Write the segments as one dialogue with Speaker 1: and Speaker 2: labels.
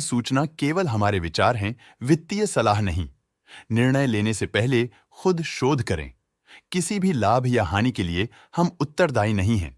Speaker 1: सूचना केवल हमारे विचार हैं, वित्तीय सलाह नहीं। निर्णय लेने से पहले खुद शोध करें। किसी भी लाभ या हानि के लिए हम उत्तरदायी नहीं हैं।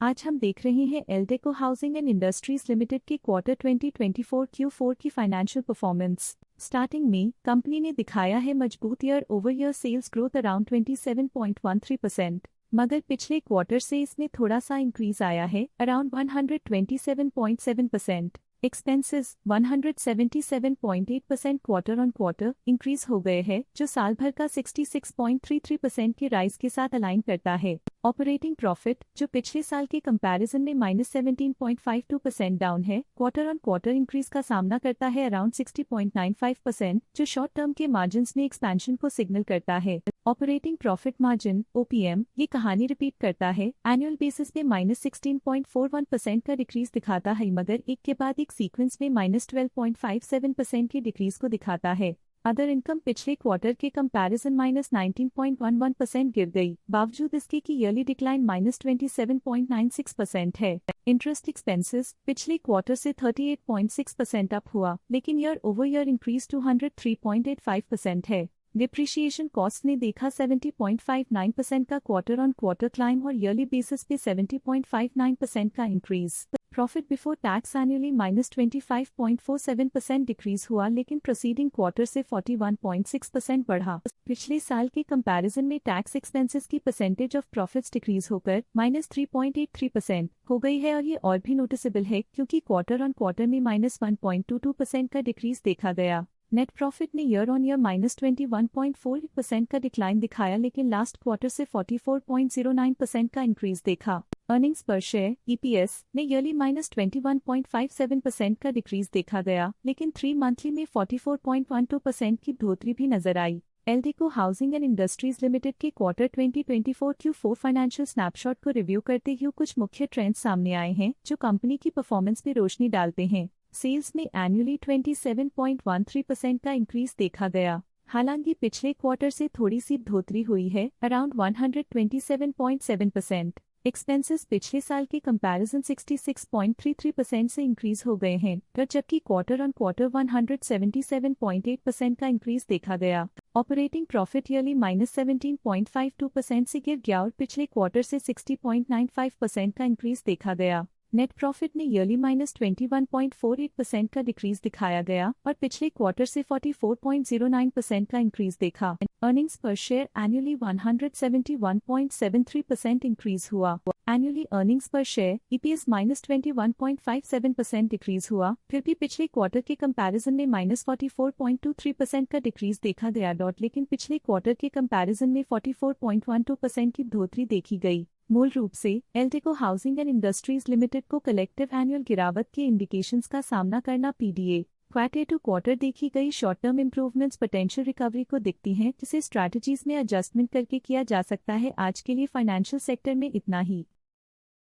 Speaker 2: आज हम देख रहे हैं Eldeco housing and industries limited के क्वार्टर 2024 Q4 की फाइनेंशियल परफॉर्मेंस। स्टार्टिंग में कंपनी ने दिखाया है मजबूत year over year sales growth around 27.13%, मगर पिछले क्वार्टर से इसमें थोड़ा सा इंक्रीज आया है around 127.7%। Expenses 177.8% quarter on quarter increase हो गए हैं, जो साल भर का 66.33% के राइज के साथ अलाइन करता है। ऑपरेटिंग प्रॉफिट, जो पिछले साल के कंपैरिजन में -17.52% डाउन है, क्वार्टर ऑन क्वार्टर इंक्रीज का सामना करता है अराउंड 60.95%, जो शॉर्ट टर्म के मार्जिन्स में एक्सपेंशन को सिग्नल करता है। ऑपरेटिंग प्रॉफिट मार्जिन OPM ये कहानी रिपीट करता है, एनुअल बेसिस पे -16.41% का डिक्रीज दिखाता है, मगर एक के बाद एक सीक्वेंस में -12.57% की डिक्रीज को दिखाता है। अदर इनकम पिछले क्वार्टर के कंपैरिजन -19.11% गिर गई, बावजूद इसके कि ईयरली डिक्लाइन -27.96% है। इंटरेस्ट एक्सपेंसेस पिछले क्वार्टर से 38.6% अप हुआ, लेकिन ईयर ओवर ईयर इंक्रीज 203.85% है। डिप्रिशिएशन कॉस्ट ने देखा 70.59% का क्वार्टर ऑन क्वार्टर क्लाइम और ईयरली बेसिस पे 70.59% का increase. Profit before tax annually -25.47% decrease हुआ, लेकिन प्रोसीडिंग क्वार्टर से 41.6% बढ़ा। पिछले साल के कंपैरिजन में टैक्स एक्सपेंसेस की परसेंटेज ऑफ प्रॉफिट्स डिक्रीज होकर -3.83% हो गई है, और ये और भी नोटिसेबल है क्योंकि क्वार्टर ऑन क्वार्टर में -1.22% का डिक्रीज देखा गया। नेट प्रॉफिट ने ईयर ऑन ईयर -21.48% का डिक्लाइन दिखाया, लेकिन लास्ट क्वार्टर से 44.09% का इंक्रीज देखा। अर्निंग्स पर शेयर EPS ने ईयरली -21.57% का डिक्रीज देखा गया, लेकिन 3 मंथली में 44.12% की बढ़ोतरी भी नजर आई। Eldeco housing and industries limited के क्वार्टर 2024 Q4 फाइनेंशियल स्नैपशॉट को रिव्यू करते हुए कुछ मुख्य ट्रेंड्स सामने आए हैं जो कंपनी की परफॉर्मेंस पे रोशनी डालते हैं। सेल्स में एनुअली 27.13% का इंक्रीज देखा गया, हालांकि पिछले क्वार्टर से थोड़ी सी बढ़ोतरी हुई है अराउंड 127.7%। एक्सपेंसेस पिछले साल के कंपैरिजन 66.33% से इंक्रीज हो गए हैं, जबकि क्वार्टर ऑन क्वार्टर 177.8% का इंक्रीज देखा गया। ऑपरेटिंग प्रॉफिट ईयरली -17.52% से गिर गया और पिछले क्वार्टर से 60.95% का इंक्रीज देखा गया। नेट प्रॉफिट ने ईयरली -21.48% का डिक्रीज दिखाया गया और पिछले क्वार्टर से 44.09% का इंक्रीज देखा। अर्निंग्स पर शेयर एनुअली 171.73% इंक्रीज हुआ। एनुअली अर्निंग्स पर शेयर EPS -21.57% डिक्रीज हुआ, फिर भी पिछले क्वार्टर के कंपैरिजन में -44.23% का डिक्रीज देखा गया, लेकिन पिछले क्वार्टर के कंपैरिजन में 44.12% की बढ़ोतरी देखी गई। मूल रूप से Eldeco housing and industries limited को कलेक्टिव एनुअल गिरावट के इंडिकेशंस का सामना करना PDA क्वार्टर टू क्वार्टर देखी गई short term improvements potential recovery को दिखती हैं, जिसे स्ट्रैटेजीज में एडजस्टमेंट करके किया जा सकता है। आज के लिए फाइनेंशियल सेक्टर में इतना ही।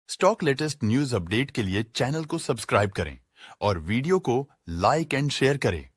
Speaker 1: स्टॉक लेटेस्ट न्यूज अपडेट के लिए चैनल को सब्सक्राइब करें और वीडियो को लाइक एंड शेयर करें।